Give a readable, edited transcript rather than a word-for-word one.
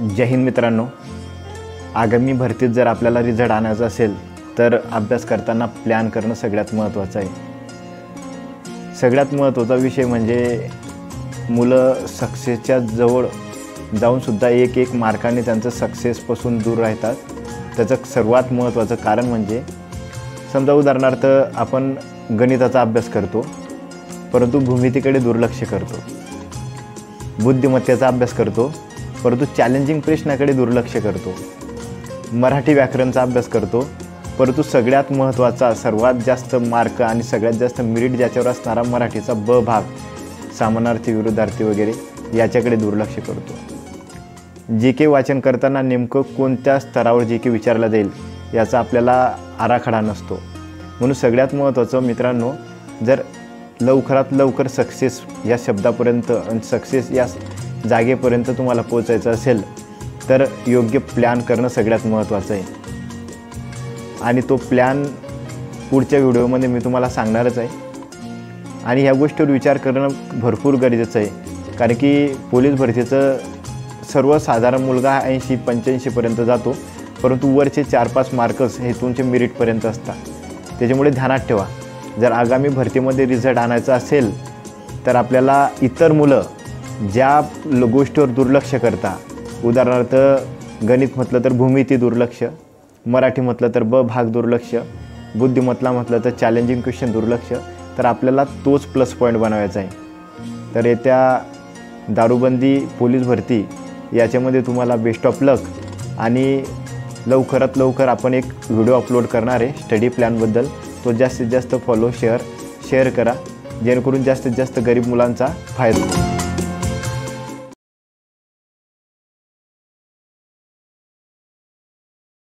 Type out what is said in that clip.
जय हिंद मित्रांनो, आगामी भरतीत जर आपल्याला रिझल्ट आणायचा असेल तर अभ्यास करताना प्लॅन करणं सगळ्यात महत्त्वाचं आहे। सगळ्यात महत्त्वाचा विषय म्हणजे मुलं सक्सेसच्या जवळ जाऊनसुद्धा एक मार्काने त्यांचं सक्सेसपासून दूर राहतात। त्याचं सर्वात महत्त्वाचं कारण म्हणजे समजा उदाहरणार्थ आपण गणिताचा अभ्यास करतो परंतु भूमितीकडे दुर्लक्ष करतो, बुद्धिमत्तेचा अभ्यास करतो परंतु चॅलेंजिंग प्रश्नाकडे दुर्लक्ष करतो, मराठी व्याकरणचा अभ्यास करतो परंतु सगळ्यात महत्त्वाचा सर्वात जास्त मार्क आणि सगळ्यात जास्त मेरिट ज्याच्यावर असणारा मराठीचा ब भाग, समानार्थी विरुद्धार्थी वगैरे याच्याकडे दुर्लक्ष करतो। जी के वाचन करताना नेमकं कोणत्या स्तरावर जी के विचारला जाईल याचा आपल्याला आराखडा नसतो। म्हणून सगळ्यात महत्त्वाचं मित्रांनो, जर लवकरात लवकर सक्सेस या शब्दापर्यंत आणि सक्सेस या जागेपर्यंत तुम्हाला पोहोचायचं असेल तर योग्य प्लॅन करणं सगळ्यात महत्त्वाचं आहे। आणि तो प्लॅन पुढच्या व्हिडिओमध्ये मी तुम्हाला सांगणारच आहे। आणि ह्या गोष्टीवर विचार करणं भरपूर गरजेचं आहे, कारण की पोलीस भरतीचं सर्वसाधारण मुलगा 80-85पर्यंत जातो परंतु वरचे 4-5 मार्कच हे तुमचे मेरिटपर्यंत असतात। त्याच्यामुळे ध्यानात ठेवा, जर आगामी भरतीमध्ये रिझल्ट आणायचा असेल तर आपल्याला इतर मुलं ज्या गोष्टीवर दुर्लक्ष करता, उदाहरणार्थ गणित म्हटलं तर भूमिती दुर्लक्ष, मराठी म्हटलं तर ब भाग दुर्लक्ष, बुद्धिमत्ता म्हटलं तर चॅलेंजिंग क्वेश्चन दुर्लक्ष, तर आपल्याला तोच प्लस पॉईंट बनवायचा आहे। तर येत्या दारूबंदी पोलीस भरती याच्यामध्ये तुम्हाला बेस्ट ऑफ लक। आणि लवकरात लवकर आपण एक व्हिडिओ अपलोड करणार आहे स्टडी प्लॅनबद्दल, तो जास्तीत जास्त फॉलो शेअर करा जेणेकरून जास्तीत जास्त गरीब मुलांचा फायदा होईल।